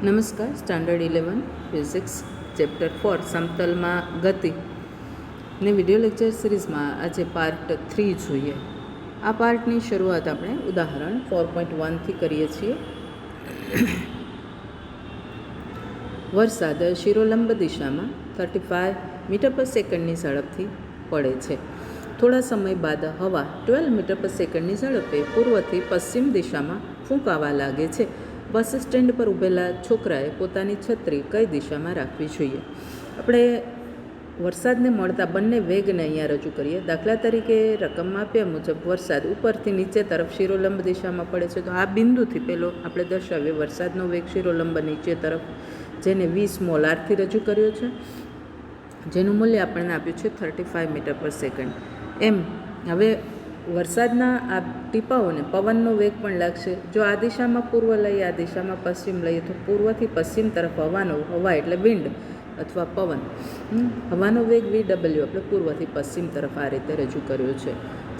નમસ્કાર. Standard 11 physics chapter 4 સમતલમાં ગતિ ને વિડીયો લેક્ચર સિરીઝમાં આજે પાર્ટ 3 જોઈએ. આ પાર્ટની શરૂઆત આપણે ઉદાહરણ 4.1થી કરીએ છીએ. વરસાદ શિરોલંબ દિશામાં 35 મીટર પર સેકન્ડની ઝડપથી પડે છે. થોડા સમય બાદ હવા 12 મીટર પર સેકન્ડની ઝડપે પૂર્વથી પશ્ચિમ દિશામાં ફૂંકાવા લાગે છે. બસ સ્ટેન્ડ પર ઊભેલા છોકરાએ પોતાની છત્રી કઈ દિશામાં રાખવી જોઈએ? આપણે વરસાદને મળતા બંને વેગને અહીંયા રજૂ કરીએ. દાખલા તરીકે રકમમાં આપ્યા મુજબ વરસાદ ઉપરથી નીચે તરફ શિરોલંબ દિશામાં પડે છે, તો આ બિંદુથી પહેલો આપણે દર્શાવીએ વરસાદનો વેગ શિરોલંબ નીચે તરફ, જેને 20 મોલારથી રજૂ કર્યો છે, જેનું મૂલ્ય આપણને આપ્યું છે 35 મીટર પર સેકન્ડ. એમ હવે વરસાદના આ ટીપાઓને પવનનો વેગ પણ લાગશે. જો આ દિશામાં પૂર્વ લઈએ, આ દિશામાં પશ્ચિમ લઈએ, તો પૂર્વથી પશ્ચિમ તરફ હવા એટલે વિન્ડ અથવા પવન, હવાનો વેગ VW આપણે પૂર્વથી પશ્ચિમ તરફ આ રીતે રજૂ કર્યો છે.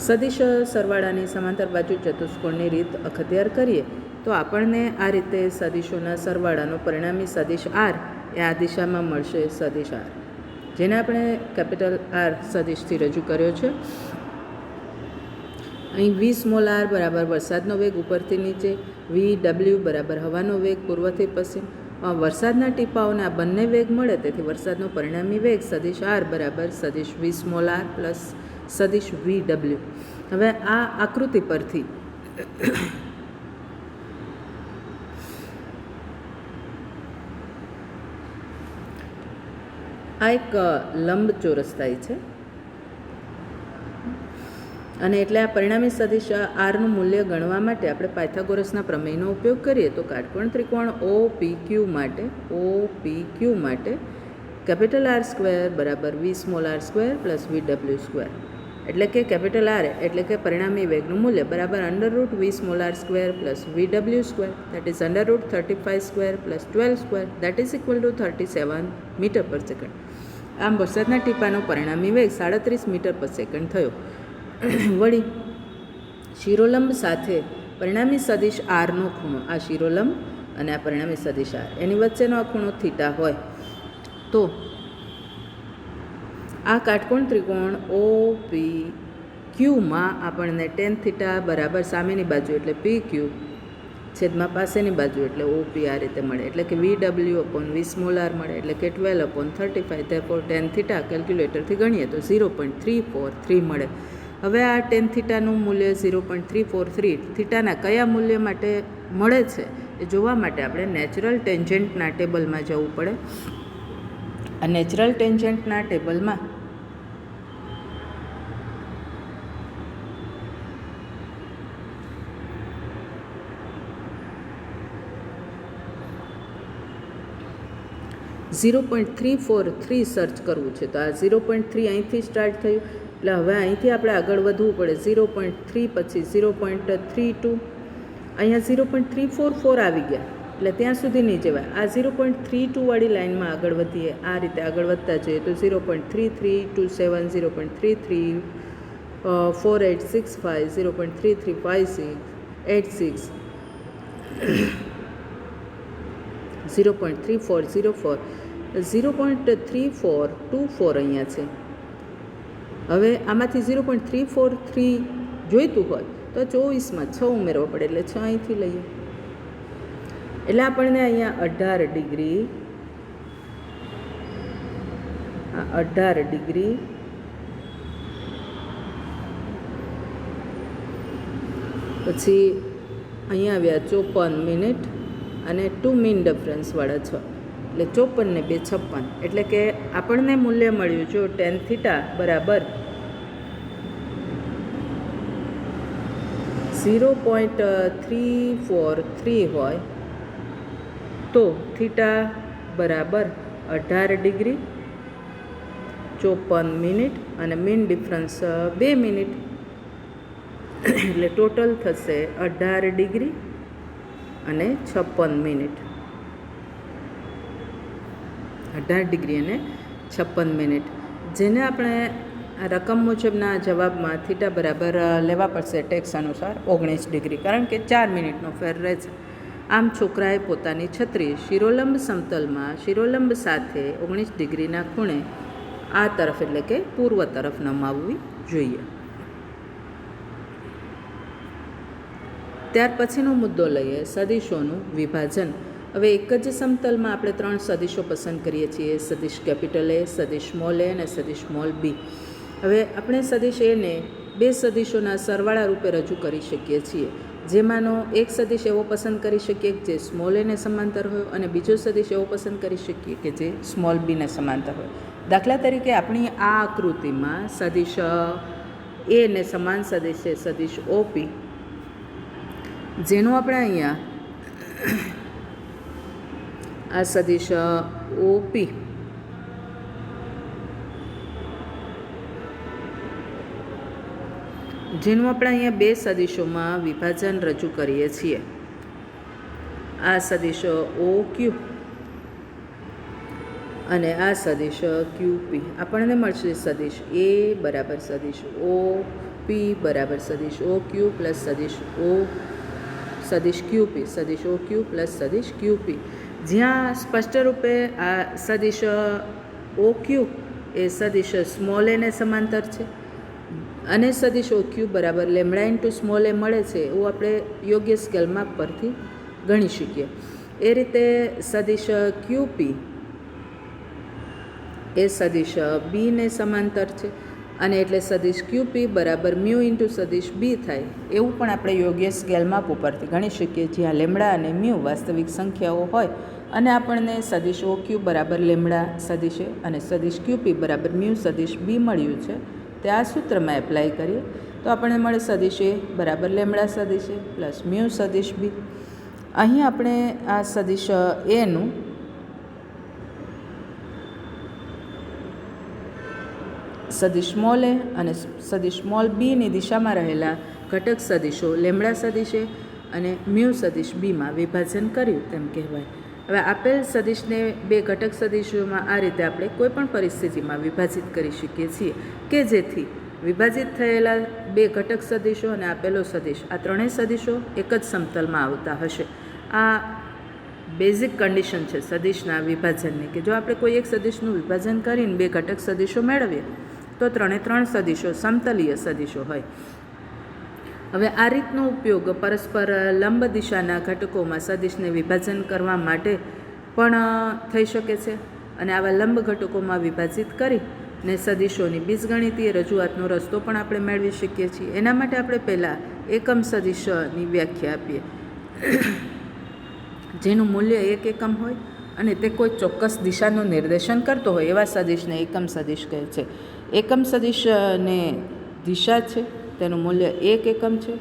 સદિશ સરવાળાની સમાંતર બાજુ ચતુષ્કોણની રીત અખત્યાર કરીએ તો આપણને આ રીતે સદિશોના સરવાળાનો પરિણામી સદિશ R એ આ દિશામાં મળશે, સદિશ R, જેને આપણે કેપિટલ R સદિશથી રજૂ કર્યો છે. અહીં 20 મોલાર બરાબર વરસાદનો વેગ ઉપરથી નીચે, VW બરાબર હવાનો વેગ પૂર્વથી પશ્ચિમ. વરસાદના ટીપાઓને આ બંને વેગ મળે, તેથી વરસાદનો પરિણામી વેગ સદિશ R બરાબર સદિશ 20 મોલાર પ્લસ સદિશ VW. હવે આ આકૃતિ પરથી આ એક લંબચોરસ થાય છે, અને એટલે આ પરિણામી સદિશ આરનું મૂલ્ય ગણવા માટે આપણે પાયથાગોરસના પ્રમેયનો ઉપયોગ કરીએ તો કાટકોણ ત્રિકોણ OPQ માટે કેપિટલ R સ્ક્વેર બરાબર 20 molar square plus VW square, એટલે કે કેપિટલ R એટલે કે પરિણામી વેગનું મૂલ્ય બરાબર √20 molar square plus VW square, that is √35 square plus 12 square, that is equal to 37 metre પર સેકન્ડ. આમ વરસાદના ટીપાનો પરિણામી વેગ 37 મીટર પર સેકન્ડ થયો. વળી શિરોલંબ સાથે પરિણામી સદિશ આરનો ખૂણો, આ શિરોલંબ અને આ પરિણામી સદિશ આર, એની વચ્ચેનો આ ખૂણો થીટા હોય તો આ કાટકોણ ત્રિકોણ OPQમાં આપણને tan થીટા બરાબર સામેની બાજુ એટલે PQ છેદમાં પાસેની બાજુ એટલે OP આ રીતે મળે, એટલે કે VW/20 મોલાર મળે, એટલે કે 12/35. therefore tan થીટા કેલ્ક્યુલેટરથી ગણીએ તો 0.343 મળે. હવે આ tan થીટાનું મૂલ્ય 0.343 થીટાના કયા મૂલ્ય માટે મળે છે એ જોવા માટે આપણે નેચરલ ટેન્જન્ટના ટેબલમાં જવું પડે. આ નેચરલ ટેન્જન્ટના ટેબલમાં .343 સર્ચ કરવું છે, તો આ 0.3 અહીંથી સ્ટાર્ટ થયું, એટલે હવે અહીંથી આપણે આગળ વધવું પડે. 0.3 પછી 0.32, અહીંયા 0.344 આવી ગયા, એટલે ત્યાં સુધી નહીં જવાય. આ 0.32 વાળી લાઇનમાં આગળ વધીએ, આ રીતે આગળ વધતા જઈએ તો 0.3327, 0.334865, 0.335686, 0.3404, 0.3424 અહીંયા છે. હવે આમાંથી 0.343 જોઈતું હોય તો 24માં 6 ઉમેરવો પડે, એટલે 6 અહીંથી લઈએ, એટલે આપણને અહીંયા 18 ડિગ્રી, 18 ડિગ્રી પછી અહીંયા આવ્યા 54 મિનિટ અને 2 મીન ડિફરન્સવાળા 6, એટલે 54 ને 2 56, એટલે કે આપણને મૂલ્ય મળ્યું જો tan થીટા બરાબર 0.343 હોય તો થીટા બરાબર 18 ડિગ્રી 54 મિનિટ અને મીન ડિફરન્સ 2 મિનિટ, એટલે ટોટલ થશે 18 ડિગ્રી અને 56 મિનિટ. 18 ડિગ્રી અને 56 મિનિટ, જેને આપણે રકમ મુજબના જવાબમાં થીટા બરાબર લેવા પડશે ટેક્સ અનુસાર 19 ડિગ્રી, કારણ કે 4 મિનિટનો ફેર રહે છે. આમ છોકરાએ પોતાની છત્રી શિરોલંબ સમતલમાં શિરોલંબ સાથે 19 ડિગ્રીના ખૂણે આ તરફ એટલે કે પૂર્વ તરફ નમાવવી જોઈએ. ત્યાર પછીનો મુદ્દો લઈએ સદિશોનું વિભાજન. હવે એક જ સમતલમાં આપણે 3 સદિશો પસંદ કરીએ છીએ, સદિશ કેપિટલ એ, સદિશ સ્મોલ એ અને સદિશ સ્મોલ બી. હવે આપણે સદિશ એને 2 સદિશોના સરવાળા રૂપે રજૂ કરી શકીએ છીએ, જેમાંનો એક સદિશ એવો પસંદ કરી શકીએ કે જે સ્મોલ એને સમાંતર હોય અને બીજો સદિશ એવો પસંદ કરી શકીએ કે જે સ્મોલ બીને સમાંતર હોય. દાખલા તરીકે આપણી આ આકૃતિમાં સદિશ એને સમાન સદિશ છે સદિશ ઓપી, જેનું આપણે અહીંયા આ સદિશ ઓપી જેનું આપણે અહીંયા 2 સદિશોમાં વિભાજન રજૂ કરીએ છીએ. આ સદિશ ઓ ક્યુ અને આ સદિશ ક્યુપી. આપણને મળશે સદિશ એ બરાબર સદિશ ઓ પી બરાબર સદિશ ઓ ક્યુ પ્લસ સદિશ ક્યુપી, સદિશ ઓ ક્યુ પ્લસ સદિશ ક્યુપી, જ્યાં સ્પષ્ટ રૂપે આ સદિશ ઓ ક્યુ એ સદિશ સ્મોલ એને સમાંતર છે અને સદિશ ઓ ક્યુ બરાબર લેમડા ઇન્ટુ સ્મોલ એ મળે છે એવું આપણે યોગ્ય સ્કેલ માપ પરથી ગણી શકીએ. એ રીતે સદિશ ક્યુપી એ સદિશ બીને સમાંતર છે અને એટલે સદિશ ક્યુપી બરાબર મ્યુ ઇન્ટુ સદિશ બી થાય એવું પણ આપણે યોગ્ય સ્કેલ માપ ઉપરથી ગણી શકીએ, જ્યાં લેમડા અને મ્યુ વાસ્તવિક સંખ્યાઓ હોય અને આપણને સદિશ ઓ ક્યુ બરાબર લેમડા સદિશે અને સદિશ ક્યુપી બરાબર મ્યુ સદિશ બી મળ્યું છે. તે આ સૂત્રમાં એપ્લાય કરીએ તો આપણને મળે સદિશ એ બરાબર લેમડા સદિશ એ પ્લસ મ્યુ સદિશ બી. અહીં આપણે આ સદિશ એનું સદિશ સ્મોલ એ અને સદિશ સ્મોલ બીની દિશામાં રહેલા ઘટક સદિશો લેમડા સદિશ એ અને મ્યુ સદિશ બીમાં વિભાજન કર્યું તેમ કહેવાય. હવે આપેલ સદિશને 2 ઘટક સદિશોમાં આ રીતે આપણે કોઈપણ પરિસ્થિતિમાં વિભાજિત કરી શકીએ છીએ કે જેથી વિભાજિત થયેલા 2 ઘટક સદિશો અને આપેલો સદિશ આ ત્રણેય સદિશો એક જ સમતલમાં આવતા હશે. આ બેઝિક કન્ડિશન છે સદિશના વિભાજનની, કે જો આપણે કોઈ એક સદિશનું વિભાજન કરીને 2 ઘટક સદિશો મેળવીએ તો 3 સદિશો સમતલીય સદિશો હોય. હવે આ રીતનો ઉપયોગ પરસ્પર લંબ દિશાના ઘટકોમાં સદિશને વિભાજન કરવા માટે પણ થઈ શકે છે અને આવા લંબ ઘટકોમાં વિભાજિત કરીને સદિશોની બીજગણિતીય રજૂઆતનો રસ્તો પણ આપણે મેળવી શકીએ છીએ. એના માટે આપણે પહેલાં એકમ સદિશની વ્યાખ્યા આપીએ, જેનું મૂલ્ય 1 એકમ હોય અને તે કોઈ ચોક્કસ દિશાનું નિર્દેશન કરતો હોય એવા સદિશને એકમ સદિશ કહે છે. એકમ સદિશને દિશા છે, તેનું મૂલ્ય 1 એકમ છે,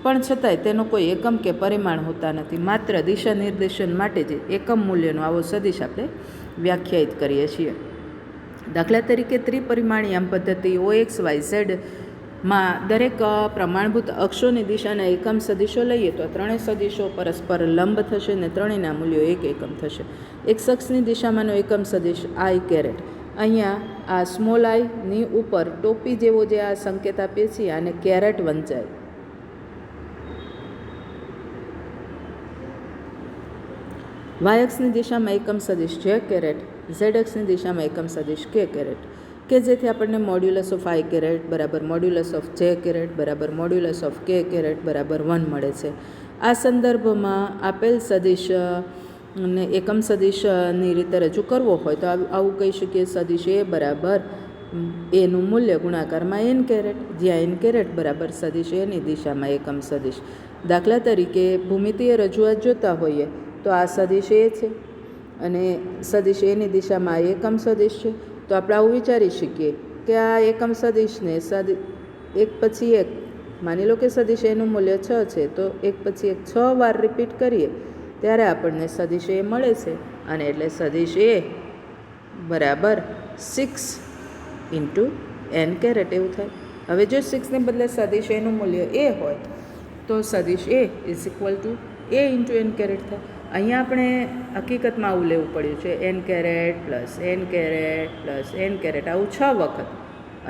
પણ છતાંય તેનો કોઈ એકમ કે પરિમાણ હોતા નથી. માત્ર દિશા નિર્દેશન માટે જ એકમ મૂલ્યનો આવો સદિશ આપણે વ્યાખ્યાયિત કરીએ છીએ. દાખલા તરીકે ત્રિપરિમાણીય પદ્ધતિ OXYZ માં દરેક પ્રમાણભૂત અક્ષોની દિશાના એકમ સદિશો લઈએ તો 3 સદિશો પરસ્પર લંબ થશે અને ત્રણેયના મૂલ્યો 1 એકમ થશે. એક અક્ષની દિશામાંનો એકમ સદિશ આઈ કેરેટ, અહીંયા આ સ્મોલ આઈની ઉપર ટોપી જેવો જે આ સંકેત આપીએ છીએ આને કેરેટ વંચાય. વાય અક્ષની દિશામાં એકમ સદિશ જે કેરેટ, ઝેડ અક્ષની દિશામાં એકમ સદિશ કે કેરેટ, કે જેથી આપણને મોડ્યુલસ ઓફ આઈ કેરેટ બરાબર મોડ્યુલસ ઓફ જે કેરેટ બરાબર મોડ્યુલસ ઓફ કે કેરેટ બરાબર 1 મળે છે. આ સંદર્ભમાં આપેલ સદિશ ને એકમ સદિશની રીતે રજૂ કરવો હોય તો આવું કહી શકીએ, સદિશ એ બરાબર એનું મૂલ્ય ગુણાકારમાં એન કેરેટ, જ્યાં એન કેરેટ બરાબર સદિશ એની દિશામાં એકમ સદિશ. દાખલા તરીકે ભૂમિતિય રજૂઆત જોતા હોઈએ તો આ સદિશ એ છે અને સદિશ એની દિશામાં આ એકમ સદિશ છે. તો આપણે આવું વિચારી શકીએ કે આ એકમ સદિશને એક પછી એક, માની લો કે સદિશ એનું મૂલ્ય 6 છે તો એક પછી એક 6 વાર રિપીટ કરીએ ત્યારે આપણને સદિશ એ મળે છે અને એટલે સદિશ એ બરાબર 6 ઇન્ટુ એન કેરેટ એવું થાય. હવે જો 6ને બદલે સદિશ એનું મૂલ્ય એ હોય તો સદિશ A is equal to A into N caret થાય. અહીંયા આપણે હકીકતમાં આવું લેવું પડ્યું છે N caret plus N caret plus N caret, આવું 6 વખત,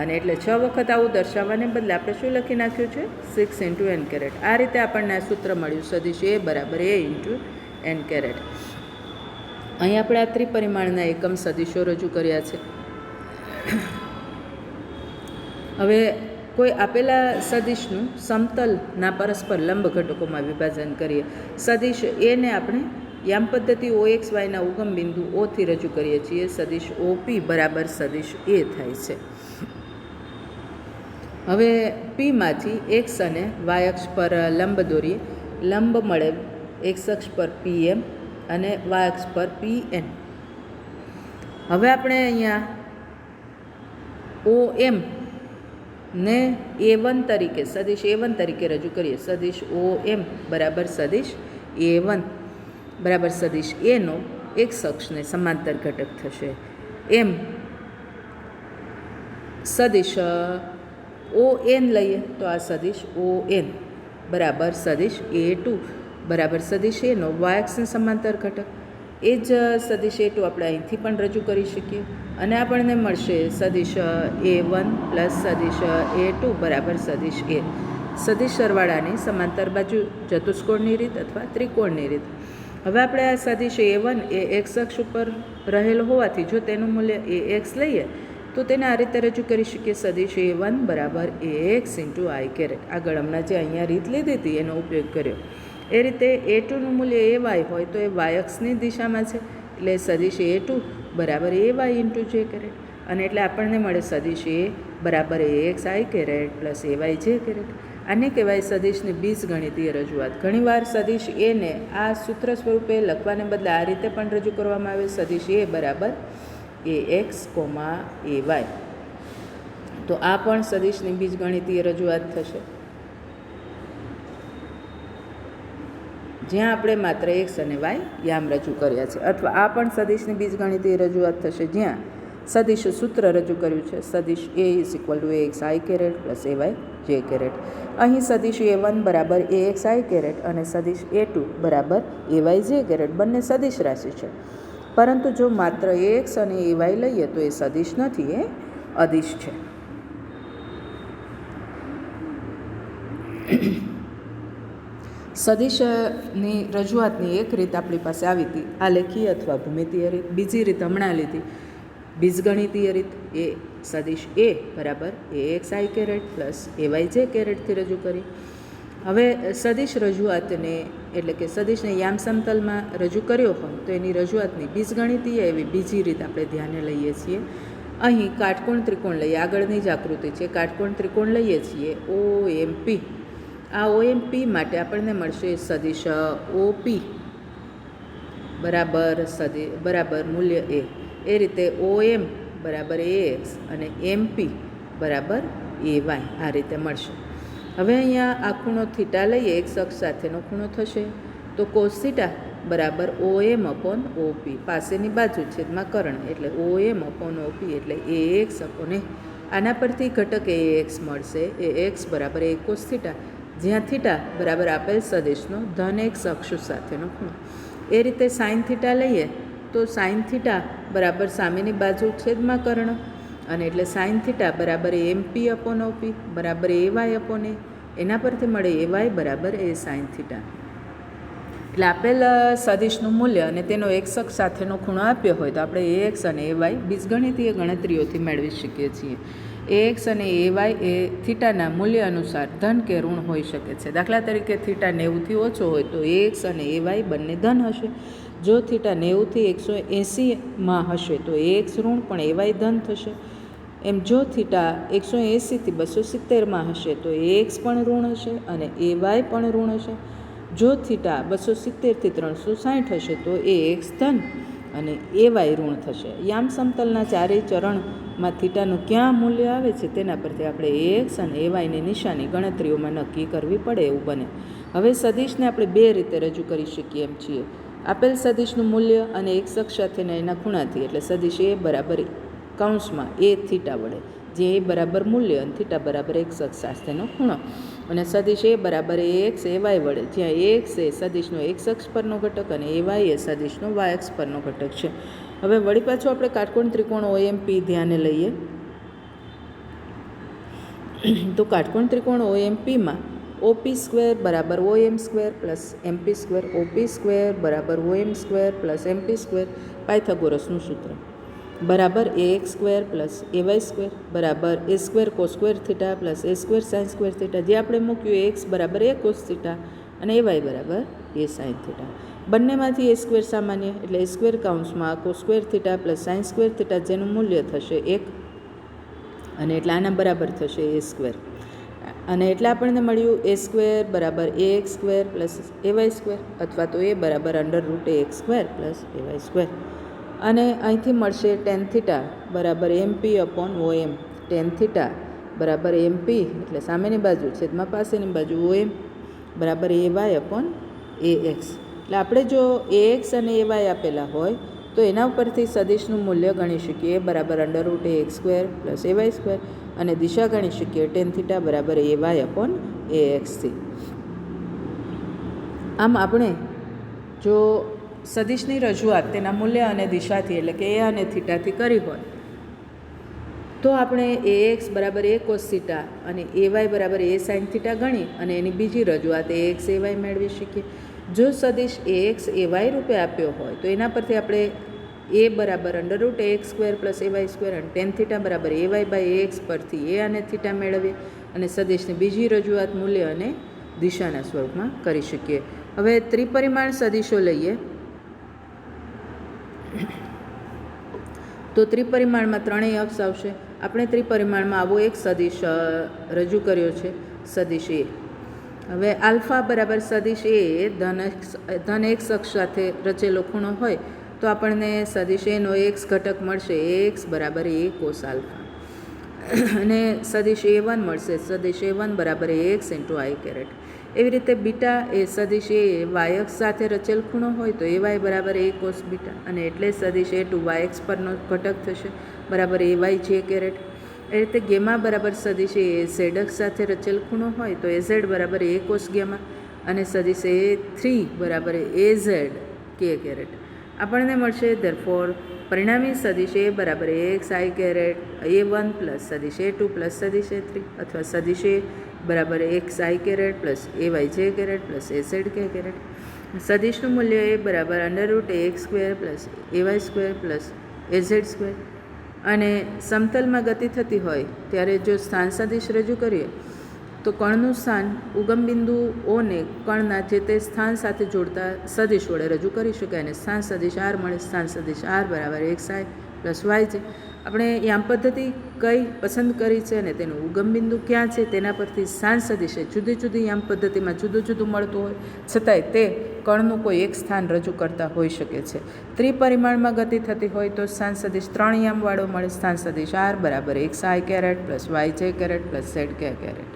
અને એટલે 6 વખત આવું દર્શાવવાને બદલે આપણે શું લખી નાખ્યું છે 6 ઇન્ટુ એન કેરેટ. આ રીતે આપણને આ સૂત્ર મળ્યું સદિશ એ બરાબર એ ઇન્ટુ એન કેરેટ. અહીં આપણે આ ત્રિપરિમાણના એકમ સદિશો રજૂ કર્યા છે. હવે કોઈ આપેલા સદિશનું સમતલના પરસ્પર લંબ ઘટકોમાં વિભાજન કરીએ. સદિશ એને આપણે યામ પદ્ધતિ OXYના ઉગમ બિંદુ ઓથી રજૂ કરીએ છીએ. સદિશ OP બરાબર સદિશ એ થાય છે. હવે પીમાંથી એક્સ અને વાય અક્ષ પર લંબ દોરીએ. લંબ મળે એક્સ અક્ષ પર PM અને વાય અક્ષ પર PN. હવે આપણે અહીંયા OM ને A1 તરીકે સદિશ A1 તરીકે રજૂ કરીએ. સદિશ OM બરાબર સદિશ A1 બરાબર સદિશ એનો એક્સ અક્ષને સમાંતર ઘટક થશે. એમ સદિશ ON લઈએ તો આ સદિશ ON બરાબર સદિશ A2 બરાબર સદિશ એનો વાય અક્ષને સમાંતર ઘટક. એ જ સદિશ A2 આપણે અહીંથી પણ રજૂ કરી શકીએ અને આપણને મળશે સદિશ A1 પ્લસ સદિશ A2 બરાબર સદિશ A. સદિશ સરવાળાની સમાંતર બાજુ ચતુષ્કોણની રીત અથવા ત્રિકોણની રીત. હવે આપણે આ સદિશ A1 એ એક્સ અક્ષ ઉપર રહેલો હોવાથી જો તેનું મૂલ્ય AX લઈએ તો તેને આ રીતે રજૂ કરી શકીએ. સદિશ A1 બરાબર AX ઇન્ટુ આઈ કેરેટ. આગળ હમણાં જે અહીંયા રીત લીધી હતી એનો ઉપયોગ કર્યો. એ રીતે A2નું મૂલ્ય AY હોય તો એ વાય અક્ષની દિશામાં છે એટલે સદિશ A2 બરાબર AY ઇન્ટુ જે કેરેટ. અને એટલે આપણને મળે સદિશ A બરાબર AX I caret plus AY J caret. આને કહેવાય સદિશની બીજગણિતીય રજૂઆત. ઘણીવાર સદિશ એને આ સૂત્ર સ્વરૂપે લખવાને બદલે આ રીતે પણ રજૂ કરવામાં આવે. સદિશ A બરાબર AX, AY. તો આ પણ સદિશની બીજગણિતીય રજૂઆત થશે જ્યાં આપણે માત્ર એક્સ અને વાય યામ રજૂ કર્યા છે. અથવા આ પણ સદિશની બીજગણિતીય રજૂઆત થશે જ્યાં સદિશ સૂત્ર રજૂ કર્યું છે. સદિશ A is equal to AX I caret plus AY J caret. અહીં સદિશ A1 બરાબર AX આઈ કેરેટ અને સદિશ A2 બરાબર AY જે કેરેટ બંને સદિશ રાશિ છે. પરંતુ જો માત્ર AX અને AY લઈએ તો એ સદિશ નથી, એ અદિશ છે. સદિશની રજૂઆતની એક રીત આપણી પાસે આવી હતી, આલેખીય અથવા ભૂમિતીય રીત. બીજી રીત હમણાં લીધી બીજગણિતીય રીત. એ સદિશ A બરાબર AX I caret plus AY જે કેરેટથી રજૂ કરી. હવે સદિશ રજૂઆતને એટલે કે સદિશને યામ સમતલમાં રજૂ કર્યો હોય તો એની રજૂઆતની બીજગણિતીય એવી બીજી રીત આપણે ધ્યાને લઈએ છીએ. અહીં કાટકોણ ત્રિકોણ લઈએ. આગળની જ આકૃતિ છે. કાટકોણ ત્રિકોણ લઈએ છીએ OMP. આ OMP માટે આપણને મળશે સદિશ OP બરાબર મૂલ્ય A. એ રીતે OM બરાબર AX અને MP બરાબર AY આ રીતે મળશે. હવે અહીંયા આ ખૂણો થીટા લઈએ. એક્સ અક્ષ સાથેનો ખૂણો થશે તો કોસ થીટા બરાબર OM અપોન OP. પાસેની બાજુ છેદમાં કર્ણ એટલે OM અપોન OP એટલે AX અપોન A. આના પરથી ઘટક AX મળશે. AX બરાબર A કોસ થીટા જ્યાં થીટા બરાબર આપેલ સદિશનો ધન એક્સ અક્ષ સાથેનો ખૂણો. એ રીતે સાઇન થીટા લઈએ તો સાઇન થીટા બરાબર સામેની બાજુ છેદમાં કર્ણ અને એટલે સાઇન થીટા બરાબર MP અપોન OP બરાબર AY અપોન A. એના પરથી મળે AY બરાબર A સાઇન થીટા. એટલે આપેલ સદિશનું મૂલ્ય અને તેનો એક્સ અક્ષ સાથેનો ખૂણો આપ્યો હોય તો આપણે AX અને AY બીજગણિતીય ગણતરીઓથી મેળવી શકીએ છીએ. AX અને AY એ થીટાના મૂલ્ય અનુસાર ધન કે ઋણ હોઈ શકે છે. દાખલા તરીકે થીટા 90થી ઓછો હોય તો AX અને AY બંને ધન હશે. જો થીટા 90થી 180માં હશે તો AX ઋણ પણ AY ધન થશે. એમ જો થીટા 180થી 270માં હશે તો AX પણ ઋણ હશે અને AY પણ ઋણ હશે. જો થીટા 270થી 360 હશે તો AX ધન અને AY ઋણ થશે. યામ સમતલના ચારેય ચરણમાં થીટાનું ક્યાં મૂલ્ય આવે છે તેના પરથી આપણે AX અને AYની નિશાની ગણતરીઓમાં નક્કી કરવી પડે એવું બને. હવે સદિશને આપણે બે રીતે રજૂ કરી શકીએ એમ છીએ. આપેલ સદિશનું મૂલ્ય અને એક્સ અક્ષ સાથેના એના ખૂણાથી એટલે સદિશ A બરાબર કૌંસમાં A થીટા વડે જે A બરાબર મૂલ્ય અને થીટા બરાબર એક્સ અક્ષ સાથેનો ખૂણો અને સદિશ A બરાબર AX AY વડે જ્યાં AX એ સદિશનો એક્સ અક્ષ પરનો ઘટક અને AY એ સદિશનો વાય અક્ષ પરનો ઘટક છે. હવે વળી પાછું આપણે કાટકોણ ત્રિકોણ OMP ધ્યાને લઈએ તો કાટકોણ ત્રિકોણ OMPમાં ઓપી સ્ક્વેર બરાબર OM square plus MP square. OP square બરાબર OM square plus MP square પાયથાગોરસનું સૂત્ર બરાબર ax square plus ay square બરાબર a square cos square theta plus a square sine square theta. જે આપણે મૂક્યું એક્સ બરાબર એ કોસ થીટા અને એવાય બરાબર એ સાઇન થીટા. બંનેમાંથી એ સ્ક્વેર સામાન્ય એટલે એ સ્ક્વેર કાઉન્સમાં cos square theta plus sine square theta, જેનું મૂલ્ય થશે 1 અને એટલે આના બરાબર થશે એ સ્ક્વેર. અને એટલે આપણને મળ્યું એ સ્ક્વેર બરાબર A X square plus AY square, અથવા તો એ બરાબર √ax square plus AY square. અને અહીંથી મળશે ટેન થીટા બરાબર MP upon OM. Tan theta બરાબર એમપી એટલે સામેની બાજુ છેદમાં પાસેની બાજુ ઓએમ બરાબર A Y upon A X. એટલે આપણે જો એ એક્સ અને એ વાય આપેલા હોય તો એના ઉપરથી સદિશનું મૂલ્ય ગણી શકીએ બરાબર √ax square plus A Y square, અને દિશા ગણી શકીએ ટેન થીટા બરાબર એ વાય અપોન એ એક્સથી. આમ આપણે જો સદિશની રજૂઆત તેના મૂલ્ય અને દિશાથી એટલે કે એ અને થીટાથી કરી હોય તો આપણે એ એક્સ બરાબર એ કોસ થીટા અને એ વાય બરાબર એ સાઇન થીટા ગણી અને એની બીજી રજૂઆત એ એક્સ એ વાય મેળવી શકીએ. જો સદિશ એ એક્સ એ વાય રૂપે આપ્યો હોય તો એના પરથી આપણે એ બરાબર √ax square plus A Y square અને ટેન થીટા બરાબર A Y by A X પરથી એ અને થીટા મેળવીએ અને સદિશની બીજી રજૂઆત મૂલ્ય અને દિશાના સ્વરૂપમાં કરી શકીએ. હવે ત્રિપરિમાણ સદિશો લઈએ તો ત્રિપરિમાણમાં ત્રણેય અક્ષ આવશે. આપણે ત્રિપરિમાણમાં આવો એક સદિશ રજૂ કર્યો છે, સદિશ એ. હવે આલ્ફા બરાબર સદિશ એ ધન એક્સ અક્ષ સાથે રચેલો ખૂણો હોય તો આપણને સદિશ એનો એક્સ ઘટક મળશે એ એક્સ બરાબર એ કોસ આલ્ફા, અને સદિશ એ વન મળશે સદિશ એ વન બરાબર A x into I caret. એવી રીતે બીટા એ સદિશ એ વાય અક્ષ સાથે રચેલ ખૂણો હોય તો એ વાય બરાબર એ કોસ બીટા, અને એટલે સદિશ એ ટુ વાય એક્સ પરનો ઘટક થશે બરાબર એ વાય જે કેરેટ. એ રીતે ગેમા બરાબર સદિશ એ ઝેડ અક્ષ સાથે રચેલ ખૂણો હોય તો એ ઝેડ બરાબર એ કોસ ગેમા, અને સદિશ એ થ્રી બરાબર એ ઝેડ કે કેરેટ. આપણને મળશે ધેરફોર પરિણામી સદિશ એ બરાબર A x I caret A one plus સદિશ એ ટુ પ્લસ સદિશ એ થ્રી, અથવા સદિશ એ બરાબર X I caret plus A Y J caret plus A Z K caret. સદિશનું મૂલ્ય એ બરાબર √ax square plus A Y square plus A Z square. અને સમતલમાં ગતિ થતી હોય ત્યારે જો સ્થાન સદિશ રજૂ કરીએ તો કણનું સ્થાન ઉગમ બિંદુ ઓને કણના જે તે સ્થાન સાથે જોડતા સદિશ વડે રજૂ કરી શકાય, અને સ્થાન સદિશ આર મળે. સ્થાન સદિશ આર બરાબર એક્સ આઈ પ્લસ વાય છે. આપણે યામ પદ્ધતિ કઈ પસંદ કરી છે અને તેનું ઉગમ બિંદુ ક્યાં છે તેના પરથી સ્થાન સદિશે જુદી જુદી યામ પદ્ધતિમાં જુદું જુદું મળતું હોય છતાંય તે કણનું કોઈ એક સ્થાન રજૂ કરતા હોઈ શકે છે. ત્રિપરિમાણમાં ગતિ થતી હોય તો સ્થાન સદિશ 3 યામવાળો મળે. સ્થાન સદિશ આર બરાબર X I caret plus Y J caret plus Z K caret.